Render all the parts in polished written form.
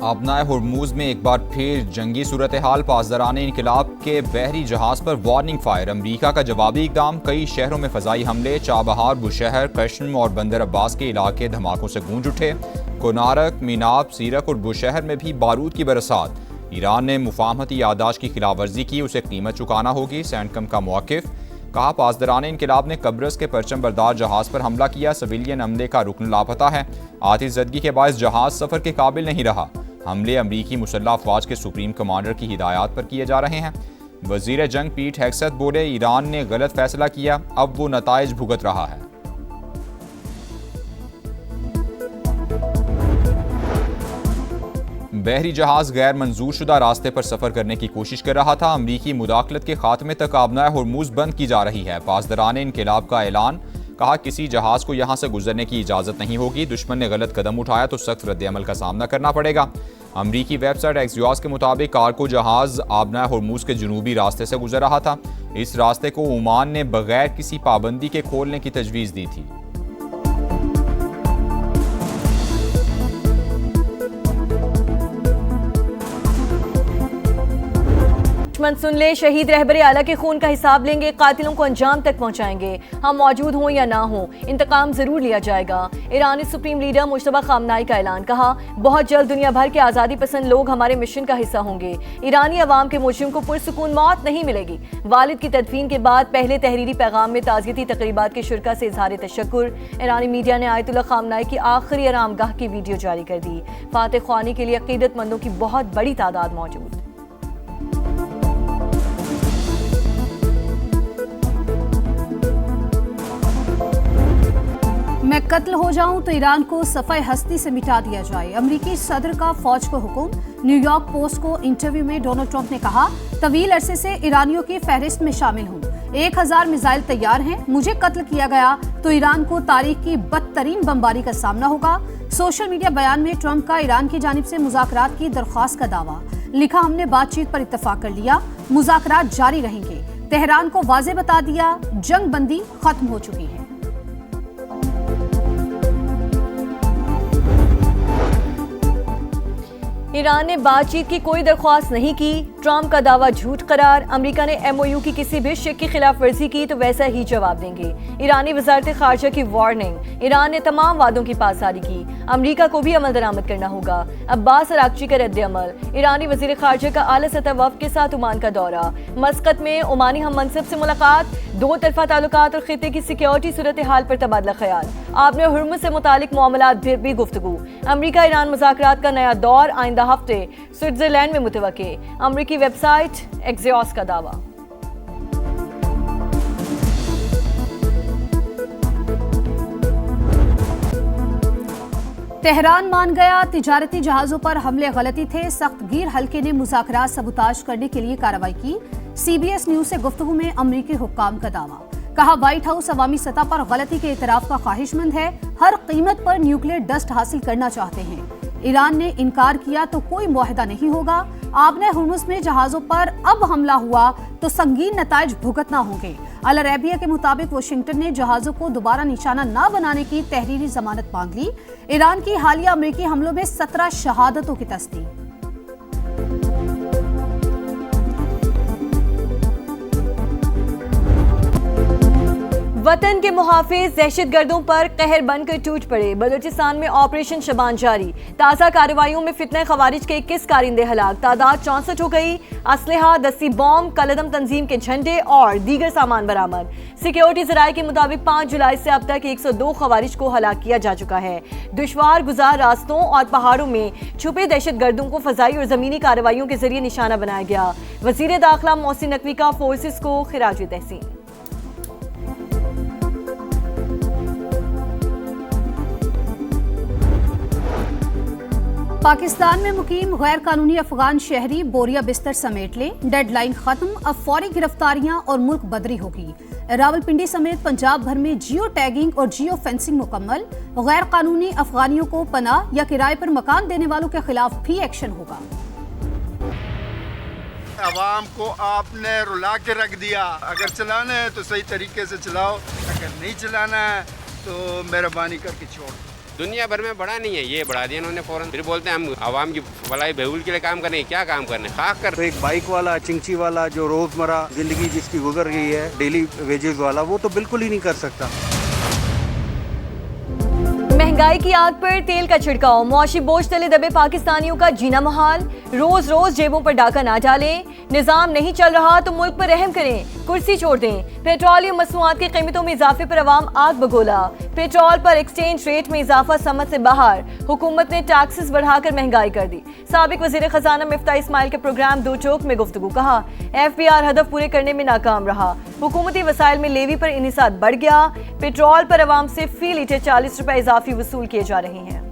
अपनाए हुर्मुज में एक बार फिर जंगी सूरत हाल। पासदारान इनकलाब के बहरी जहाज पर वार्निंग फायर। अमरीका का जवाबी इकदाम। कई शहरों में फजाई हमले। चाबहार, बुशहर, कश्म और बंदर अब्बास के इलाके धमाकों से गूंज उठे। कोनारक, मीनाब, सीरक और बुशहर में भी बारूद की बरसात। ईरान ने मुफाहमती यादाश्त की खिलाफ वर्जी की, उसे कीमत चुकाना होगी। सैंडकम का मौक़िफ़। कहा, पासदारान इनकलाब ने कब्रस के परचम बरदार जहाज पर हमला किया। सिविलियन अमले का रुकन लापता है। आतिशज़दगी के बायस जहाज सफ़र के काबिल नहीं रहा। हमले अमरीकी मुसल्लह अफवाज के सुप्रीम कमांडर की हिदायत पर किए जा रहे हैं। वज़ीर जंग पीट हेग्सेथ बोले, ईरान ने गलत फैसला किया, अब वो नताइज भुगत रहा है। बहरी जहाज गैर मंजूर शुदा रास्ते पर सफर करने की कोशिश कर रहा था। अमरीकी मुदाखलत के खात्मे तक आबनाए हुर्मुज बंद की जा रही है। पासदारान इनकलाब का ऐलान। कहा, किसी जहाज को यहां से गुजरने की इजाजत नहीं होगी। दुश्मन ने गलत कदम उठाया तो सख्त रद्द-ए-अमल का सामना करना पड़ेगा। अमरीकी वेबसाइट एक्सियोस के मुताबिक कारगो जहाज आबनाए हुर्मुज के जनूबी रास्ते से गुजर रहा था। इस रास्ते को ओमान ने बगैर किसी पाबंदी के खोलने की तजवीज़ दी थी। दुश्मन सुन ले, शहीद रहबर आला के खून का हिसाब लेंगे, कातिलों को अंजाम तक पहुंचाएंगे। हम मौजूद हों या ना हों, इंतकाम जरूर लिया जाएगा। ईरानी सुप्रीम लीडर मुश्तबा खामनाई का ऐलान। कहा, बहुत जल्द दुनिया भर के आज़ादी पसंद लोग हमारे मिशन का हिस्सा होंगे। ईरानी अवाम के मुजरिम को पुरसुकून मौत नहीं मिलेगी। वालिद की तदफीन के बाद पहले तहरीरी पैगाम में ताज़ियती तकरीबात के शुरका से इजहार तशक्कुर। ईरानी मीडिया ने आयतुल्लाह खामनाई की आखिरी आरामगाह की वीडियो जारी कर दी। फातह ख्वानी के लिए अकीदतमंदों की बहुत बड़ी तादाद मौजूद। मैं कत्ल हो जाऊं तो ईरान को सफ़ाए हस्ती से मिटा दिया जाए। अमरीकी सदर का फौज को हुक्म। न्यूयॉर्क पोस्ट को इंटरव्यू में डोनाल्ड ट्रंप ने कहा, तवील अरसे से ईरानियों की फहरिस्त में शामिल हूं। 1000 मिसाइल तैयार हैं। मुझे कत्ल किया गया तो ईरान को तारीख की बदतरीन बमबारी का सामना होगा। सोशल मीडिया बयान में ट्रंप का ईरान की जानिब से मुज़ाकरात की दरख्वास्त का दावा। लिखा, हमने बातचीत पर इत्तफाक कर लिया, मुज़ाकरात जारी रहेंगे। तेहरान को वाज़े बता दिया, जंग बंदी खत्म हो चुकी है। ईरान ने बातचीत की कोई दरख्वास्त नहीं की। ट्रंप का दावा झूठ करार। अमेरिका ने एमओयू की किसी भी शिक की खिलाफ वर्जी की तो वैसा ही जवाब देंगे। ईरानी वजारत खारजा की वार्निंग। ईरान ने तमाम वादों की पासदारी की। अमेरिका को भी अमल दरामद करना होगा। अब्बास अरागची का रद्द-ए-अमल। ईरानी वजीर खारजा का आला सतह वफ़द के साथ ओमान का दौरा। मस्कत में ओमानी हम मनसब से मुलाकात। दो तरफा ताल्लुकात और खिते की सिक्योरिटी सूरत हाल पर तबादला ख्याल। आपने हुर्मुज से मुतालिक मामलात पर भी गुफ्तगू। अमरीका ईरान मुज़ाकरात का नया दौर आइंदा हफ्ते स्विट्जरलैंड में मुतवक्के। अमरीकी वेबसाइट एक्सियोस का दावा। तेहरान मान गया, तिजारती जहाजों पर हमले गलती थे। सख्त गिर हल्के ने मुज़ाकरात सबूताज करने के लिए कार्रवाई की। CBS न्यूज से गुफ्तगू में अमरीकी हुक्काम का दावा। कहा, व्हाइट हाउस अवामी सतह पर गलती के इतराफ का ख्वाहिशमंद है। हर कीमत पर न्यूक्लियर डस्ट हासिल करना चाहते हैं। ईरान ने इनकार किया तो कोई मुआहदा नहीं होगा। आबने हुर्मुज में जहाजों पर अब हमला हुआ तो संगीन नताइज भुगतना होंगे। अल अरेबिया के मुताबिक वाशिंगटन ने जहाजों को दोबारा निशाना न बनाने की तहरीरी जमानत मांग ली। ईरान की हालिया अमरीकी हमलों में 17 शहादतों की तस्दीक। वतन के मुहाफिज दहशतगर्दों पर कहर बनकर टूट पड़े। बलूचिस्तान में ऑपरेशन शबान जारी। ताज़ा कार्रवाइयों में फितने खवारिज के 21 कारिंदे हलाक। तादाद 64 हो गई। असलहा, दस्ती बॉम्ब, कलदम तंजीम के झंडे और दीगर सामान बरामद। सिक्योरिटी जराये के मुताबिक 5 जुलाई से अब तक 102 खवारिज को हलाक किया जा चुका है। दुश्वार गुजार रास्तों और पहाड़ों में छुपे दहशतगर्दों को फजाई और जमीनी कार्रवाइयों के जरिए निशाना बनाया गया। वजीर दाखिला मोहसिन नकवी का फोर्सेस को खिराज तहसीन। पाकिस्तान में मुकीम गैर कानूनी अफगान शहरी बोरिया बिस्तर समेट लें। डेडलाइन खत्म, अब फौरी गिरफ्तारियां और मुल्क बदरी होगी। रावलपिंडी समेत पंजाब भर में जियो टैगिंग और जियो फेंसिंग मुकम्मल। गैर कानूनी अफगानियों को पनाह या किराए पर मकान देने वालों के खिलाफ भी एक्शन होगा। आवाम को आपने रुला के रख दिया। अगर चलाना है तो सही तरीके से चलाओ, अगर नहीं चलाना है तो मेहरबानी करके छोड़। दुनिया भर में बढ़ा नहीं है, ये बढ़ा दिया उन्होंने फौरन। फिर बोलते हैं हम आवाम की भलाई बहबूद के लिए काम करें, क्या काम करने, खाक कर। तो एक बाइक वाला, चिंची वाला, जो रोजमर्रा जिंदगी जिसकी गुजर रही है, डेली वेजेस वाला, वो तो बिल्कुल ही नहीं कर सकता। महंगाई की आग पर तेल का छिड़काव, मुआशी बोझ तले दबे पाकिस्तानियों का जीना मुहाल। रोज रोज जेबों पर डाका ना डालें, निजाम नहीं चल रहा तो मुल्क पर रहम करें, कुर्सी छोड़ दें। पेट्रोलियम मसनूआत की कीमतों में इजाफे पर अवाम आग बगोला। पेट्रोल पर एक्सचेंज रेट में इजाफा समझ से बाहर, हुकूमत ने टैक्सेस बढ़ाकर महंगाई कर दी। साबिक वजीर खजाना मिफ्ता इस्माइल के प्रोग्राम दो टोक में गुफ्तगू, कहा FBR हदफ पूरे करने में नाकाम रहा, हुकूमती वसाइल में लेवी पर इन्हिसार बढ़ गया। पेट्रोल पर अवाम से फी लीटर 40 रुपए इजाफी वसूल किए जा रहे हैं।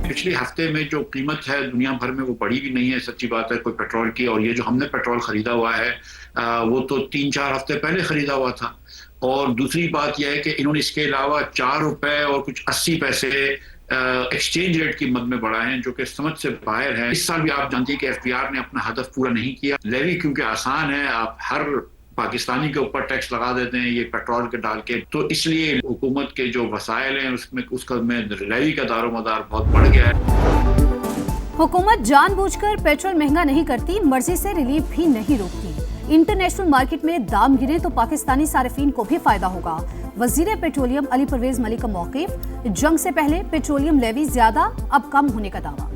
पिछले हफ्ते में जो कीमत है दुनिया भर में वो बढ़ी भी नहीं है, सच्ची बात है, कोई पेट्रोल की। और ये जो हमने पेट्रोल खरीदा हुआ है वो तो 3-4 हफ्ते पहले खरीदा हुआ था। और दूसरी बात यह है कि इन्होंने इसके अलावा 4 रुपए और कुछ 80 पैसे एक्सचेंज रेट की मद में बढ़ाए हैं, जो कि समझ से बाहर है। इस साल भी आप जानते हैं कि FBR ने अपना हदफ पूरा नहीं किया। लेवी क्योंकि आसान है, आप हर पाकिस्तानी के ऊपर टैक्स लगा देते हैं ये पेट्रोल के डाल के, तो इसलिए हुकूमत के जो वसाइल हैं उसमें लेवी का दारोमदार बहुत बढ़ गया है। हुकूमत जानबूझकर पेट्रोल महंगा नहीं करती, मर्जी से रिलीफ भी नहीं रोकती। इंटरनेशनल मार्केट में दाम गिरे तो पाकिस्तानी सार्फिन को भी फायदा होगा। वजीर पेट्रोलियम अली परवेज मलिक का मौक़िफ़, जंग से पहले पेट्रोलियम लेवी ज्यादा अब कम होने का दावा।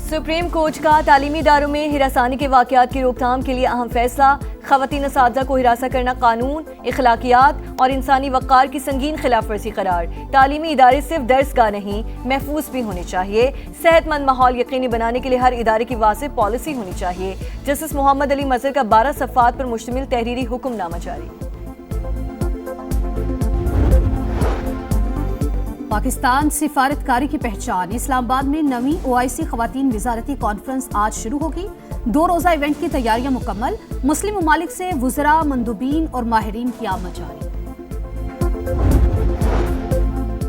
सुप्रीम कोर्ट का तालीमी इदारों में हिरासानी के वाकयात की रोकथाम के लिए अहम फैसला। ख़वातीन असातिज़ा को हिरासा करना कानून, इखलाकियात और इंसानी वक़ार की संगीन खिलाफ वर्जी करार। तालीमी इदारे सिर्फ दर्सगाह नहीं, महफूज भी होने चाहिए। सेहतमंद माहौल यकीनी बनाने के लिए हर इदारे की वाज़ेह पॉलिसी होनी चाहिए। जस्टिस मोहम्मद अली मज़हर का 12 सफ़ात पर मुश्तमिल तहरीरी हुक्मनामा जारी। पाकिस्तान सिफारतकारी की पहचान, इस्लामाबाद में नवीं OIC ख़वातीन वज़ारती कॉन्फ्रेंस आज शुरू होगी। 2 रोज़ा इवेंट की तैयारियां मुकम्मल। मुस्लिम ममालिक से वुज़रा, मंदूबीन और माहिरीन की आमद जारी।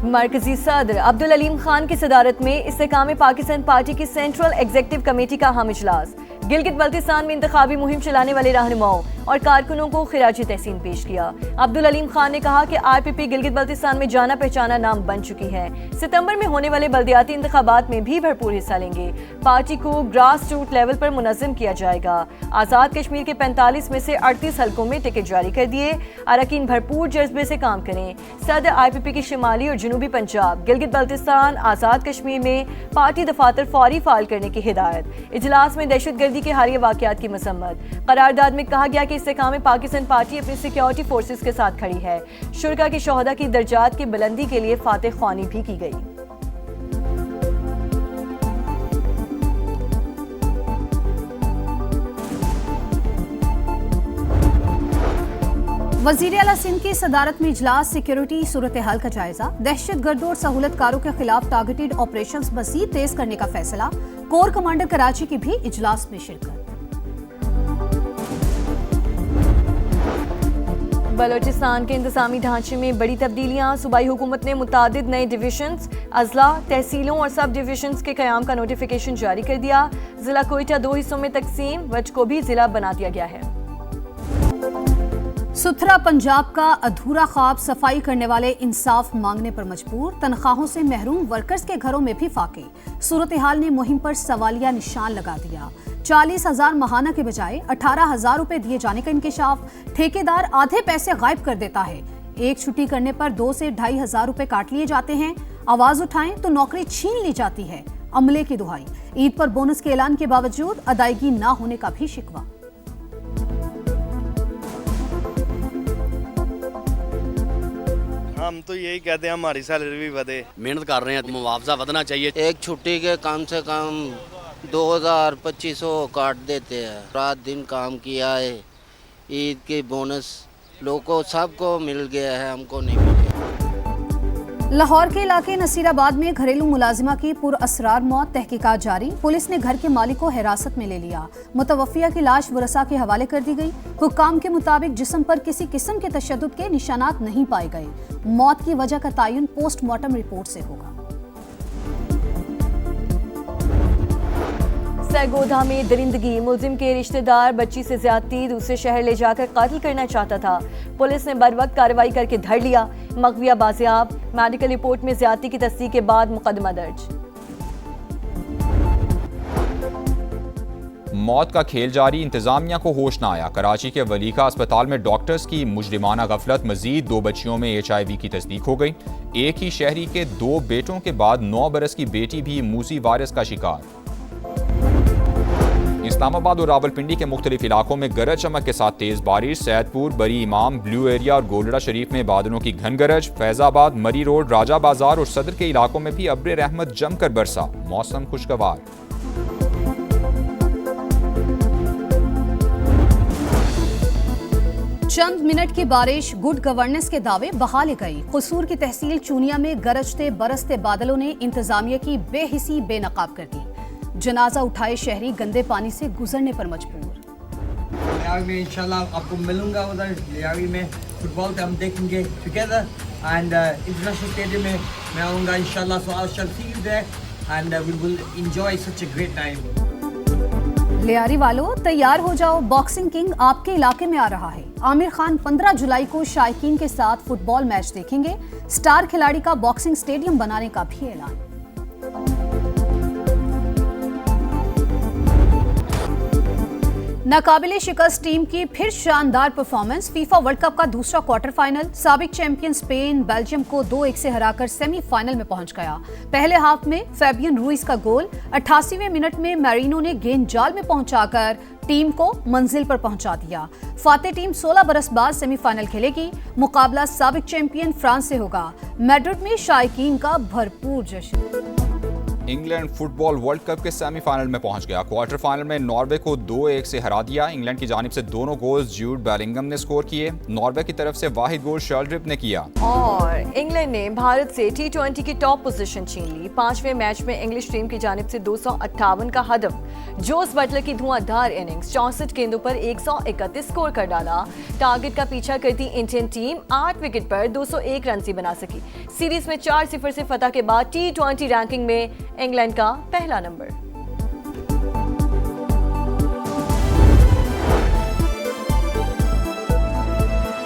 मरकजी सदर अब्दुल अलीम खान की सदारत में इस्तेकाम पाकिस्तान पार्टी की सेंट्रल एग्जीक्यूटिव कमेटी का अहम इजलास। गिलगित बल्तिस्तान में इंतखाबी मुहिम चलाने वाले रहनुमाओं और कारकुनों को खिराजी तहसीन पेश किया। अब्दुल अलीम खान ने कहा कि IPP गिलगित बल्तिस्तान में जाना पहचाना नाम बन चुकी है। सितंबर में होने वाले बल्दियाती इंतखाबात में भी भरपूर हिस्सा लेंगे। पार्टी को ग्रास रूट लेवल पर मुनज़्ज़म किया जाएगा। आज़ाद कश्मीर के 45 में से 38 हल्कों में टिकट जारी कर दिए। अरकान भरपूर जज्बे से काम करें। सदर IPP की शिमाली और जनूबी पंजाब, गिलगित बल्तिस्तान, आज़ाद कश्मीर में पार्टी दफातर फौरी फाल करने की हिदायत। इजलास में दहशतगर्दी के हालिया वाकयात की मसम्मत। करारदाद में कहा गया कि इस्तेकाम पाकिस्तान पार्टी अपनी सिक्योरिटी फोर्सेस के साथ खड़ी है। शुरका की शोहदा की दर्जात की बुलंदी के लिए फातह ख्वानी भी की गई। वजीर आला सिंध की सदारत में इजलास, सिक्योरिटी सूरत हाल का जायजा। दहशतगर्दों और सहूलतकारों के खिलाफ टारगेटेड ऑपरेशंस मजीद तेज करने का फैसला। कोर कमांडर कराची की भी इजलास में शिरकत। बलोचिस्तान के इंतजामी ढांचे में बड़ी तब्दीलियां। सूबाई हुकूमत ने मुतादिद नए डिवीजन्स, अजला, तहसीलों और सब डिवीजन्स के क़याम का नोटिफिकेशन जारी कर दिया। जिला कोयटा 2 हिस्सों में तकसीम, वज को भी जिला बना दिया गया है। सुथरा पंजाब का अधूरा ख्वाब, सफाई करने वाले इंसाफ मांगने पर मजबूर। तनख्वाहों से महरूम वर्कर्स के घरों में भी फाके। सूरत हाल ने मुहिम पर सवालिया निशान लगा दिया। 40,000 माहाना के बजाय 18,000 रुपए दिए जाने का इंकशाफ। ठेकेदार आधे पैसे गायब कर देता है। एक छुट्टी करने पर 2 से 2,500 रुपए काट लिए जाते हैं। आवाज उठाएं तो नौकरी छीन ली जाती है। अमले की दुहाई। ईद पर बोनस के ऐलान के बावजूद अदायगी न होने का भी शिकवा। हम तो यही कहते हैं हमारी सैलरी भी बढ़े। मेहनत कर रहे हैं, मुआवजा बढ़ना चाहिए। एक छुट्टी के कम से कम 2,000-2,500 काट देते हैं। रात दिन काम किया है, ईद की बोनस लोगों सबको मिल गया है, हमको नहीं मिल गया। लाहौर के इलाके नसीराबाद में घरेलू मुलाजिमा की पुरअसरार मौत, तहकीकात जारी। पुलिस ने घर के मालिक को हिरासत में ले लिया। मुतवफ़िया की लाश वरसा के हवाले कर दी गई। हुक्काम के मुताबिक जिस्म पर किसी किस्म के तशद्दुद के निशानात नहीं पाए गए। मौत की वजह का तयन पोस्टमार्टम रिपोर्ट से होगा। सरगोधा में दरिंदगी, मुलजिम के रिश्तेदार बच्ची से ज्यादती दूसरे शहर ले जाकर कत्ल करना चाहता था। पुलिस ने बरवक्त कार्रवाई करके धर लिया। मगविया बाजियाब, मेडिकल रिपोर्ट में ज्यादती की तस्दीक के बाद मुकदमा दर्ज। मौत का खेल जारी, इंतजामिया को होश न आया। कराची के वलीका अस्पताल में डॉक्टर्स की मुजरिमाना गफलत, मजीद 2 बच्चियों में HIV की तस्दीक हो गई। एक ही शहरी के 2 बेटों के बाद 9 बरस की बेटी भी मूसी वायरस का शिकार। इस्लामाबाद और रावलपिंडी के मुख्तलिफ इलाकों में गरज चमक के साथ तेज बारिश। सैदपुर, बरी इमाम, ब्लू एरिया और गोलड़ा शरीफ में बादलों की घन गरज। फैजाबाद, मरी रोड, राजा बाजार और सदर के इलाकों में भी अब्र रहमत जमकर बरसा। मौसम खुशगवार। चंद मिनट की बारिश, गुड गवर्नेंस के दावे बहाल गई। कसूर की तहसील चूनिया में गरजते बरसते बादलों ने इंतजामिया की बेहिसी बेनकाब कर दी। जनाजा उठाए शहरी गंदे पानी से गुजरने पर मजबूर। लियारी में इंशाल्लाह आपको मिलूंगा, उधर लियारी में फुटबॉल हम देखेंगे टुगेदर एंड इंटरनेशनल स्टेडियम में मैं आऊँगा इंशाल्लाह। So I shall see you there and we will enjoy such a great time. Lyari वालों तैयार हो जाओ, बॉक्सिंग किंग आपके इलाके में आ रहा है। आमिर खान 15 जुलाई को शायकीन के साथ फुटबॉल मैच देखेंगे। स्टार खिलाड़ी का बॉक्सिंग स्टेडियम बनाने का भी ऐलान। नाकाबिले शिकस्त टीम की फिर शानदार परफॉर्मेंस। फीफा वर्ल्ड कप का दूसरा क्वार्टर फाइनल, साबिक चैंपियन स्पेन बेल्जियम को 2-1 से हराकर सेमीफाइनल में पहुंच गया। पहले हाफ में फैबियन रूइस का गोल, 88वें मिनट में मैरिनो ने गेंद जाल में पहुंचाकर टीम को मंजिल पर पहुंचा दिया। फातेह टीम 16 बरस बाद सेमीफाइनल खेलेगी। मुकाबला साबिक चैंपियन फ्रांस से होगा। मैड्रिड में शायकीन का भरपूर जश्न। इंग्लैंड फुटबॉल वर्ल्ड कप के सेमीफाइनल में पहुंच गया। क्वार्टर फाइनल में नॉर्वे को 2-1 से हरा दिया। इंग्लैंड की जानिब से दोनों गोल्स जूड बेलिंगम ने स्कोर किए। नॉर्वे की तरफ से वाहिद गोल शर्ल्ड्रिप ने किया। और इंग्लैंड ने भारत से T20 की टॉप पोजीशन छीन ली। 5वें मैच में इंग्लिश टीम की जानिब से 258 का हदफ। जोस बटलर की धुआंधार इनिंग्स, 64 गेंदों पर 131 स्कोर कर डाला। टारगेट का पीछा करती इंडियन टीम 8 विकेट पर 201 रन ही बना सकी। सीरीज में 4-0 से फतह के बाद T20 रैंकिंग में इंग्लैंड का पहला नंबर।